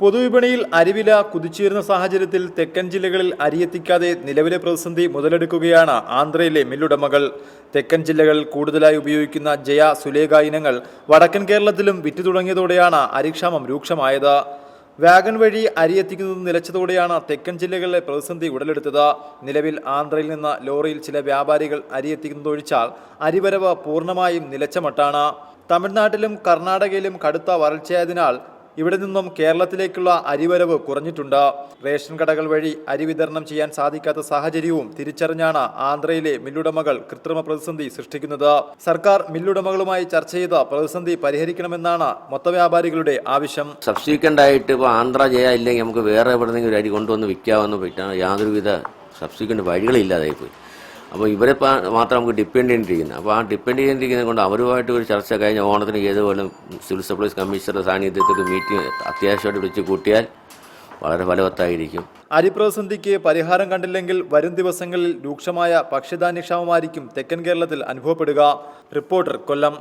പൊതുവിപണിയിൽ അരിവില കുതിച്ചുയരുന്ന സാഹചര്യത്തിൽ തെക്കൻ ജില്ലകളിൽ അരിയെത്തിക്കാതെ നിലവിലെ പ്രതിസന്ധി മുതലെടുക്കുകയാണ് ആന്ധ്രയിലെ മില്ലുടമകൾ. തെക്കൻ ജില്ലകളിൽ കൂടുതലായി ഉപയോഗിക്കുന്ന ജയ, സുലേഖ ഇനങ്ങൾ വടക്കൻ കേരളത്തിലും വിറ്റു തുടങ്ങിയതോടെയാണ് അരിക്ഷാമം രൂക്ഷമായത്. വാഗൺ വഴി അരി എത്തിക്കുന്നത് നിലച്ചതോടെയാണ് തെക്കൻ ജില്ലകളിലെ പ്രതിസന്ധി ഉടലെടുത്തത്. നിലവിൽ ആന്ധ്രയിൽ നിന്ന് ലോറിയിൽ ചില വ്യാപാരികൾ അരി എത്തിക്കുന്നതൊഴിച്ചാൽ അരിവരവ് പൂർണ്ണമായും നിലച്ച മട്ടാണ്. തമിഴ്നാട്ടിലും കർണാടകയിലും കടുത്ത വരൾച്ചയായതിനാൽ ഇവിടെ നിന്നും കേരളത്തിലേക്കുള്ള അരിവരവ് കുറഞ്ഞിട്ടുണ്ട്. റേഷൻ കടകൾ വഴി അരി വിതരണം ചെയ്യാൻ സാധിക്കാത്ത സാഹചര്യവും തിരിച്ചറിഞ്ഞാണ് ആന്ധ്രയിലെ മില്ലുടമകൾ കൃത്രിമ പ്രതിസന്ധി സൃഷ്ടിക്കുന്നത്. സർക്കാർ മില്ലുടമകളുമായി ചർച്ച ചെയ്ത് പ്രതിസന്ധി പരിഹരിക്കണമെന്നാണ് മൊത്തവ്യാപാരികളുടെ ആവശ്യം. സബ്സിഡിക്കണ്ടായിട്ട് ഇപ്പോൾ ആന്ധ്ര ജയ ഇല്ലെങ്കിൽ നമുക്ക് വേറെ എവിടെന്നെങ്കിലും ഒരു അരി കൊണ്ടുവന്ന് വിൽക്കാമെന്ന് പറ്റാൻ യാതൊരുവിധ സബ്സിഡിക്കൻ്റ് വഴികളില്ലാതായിപ്പോയി. അപ്പോൾ ഇവരെ മാത്രം നമുക്ക് ഡിപ്പെൻഡ് ചെയ്യേണ്ടിയിരിക്കുന്നത്. അപ്പോൾ ആ ഡിപ്പെൻഡ് ചെയ്യേണ്ടിയിരിക്കുന്നത് കൊണ്ട് അവരുമായിട്ട് ഒരു ചർച്ച കഴിഞ്ഞ ഓണത്തിന് ഏതുപോലും സിവിൽ സപ്ലൈസ് കമ്മീഷണറുടെ സാന്നിധ്യത്തിൽ മീറ്റിംഗ് അത്യാവശ്യമായിട്ട് വിളിച്ച് കൂട്ടിയാൽ വളരെ ഫലവത്തായിരിക്കും. അരിപ്രതിസന്ധിക്ക് പരിഹാരം കണ്ടില്ലെങ്കിൽ വരും ദിവസങ്ങളിൽ രൂക്ഷമായ ഭക്ഷ്യധാന്യക്ഷാമമായിരിക്കും തെക്കൻ കേരളത്തിൽ അനുഭവപ്പെടുക. റിപ്പോർട്ടർ, കൊല്ലം.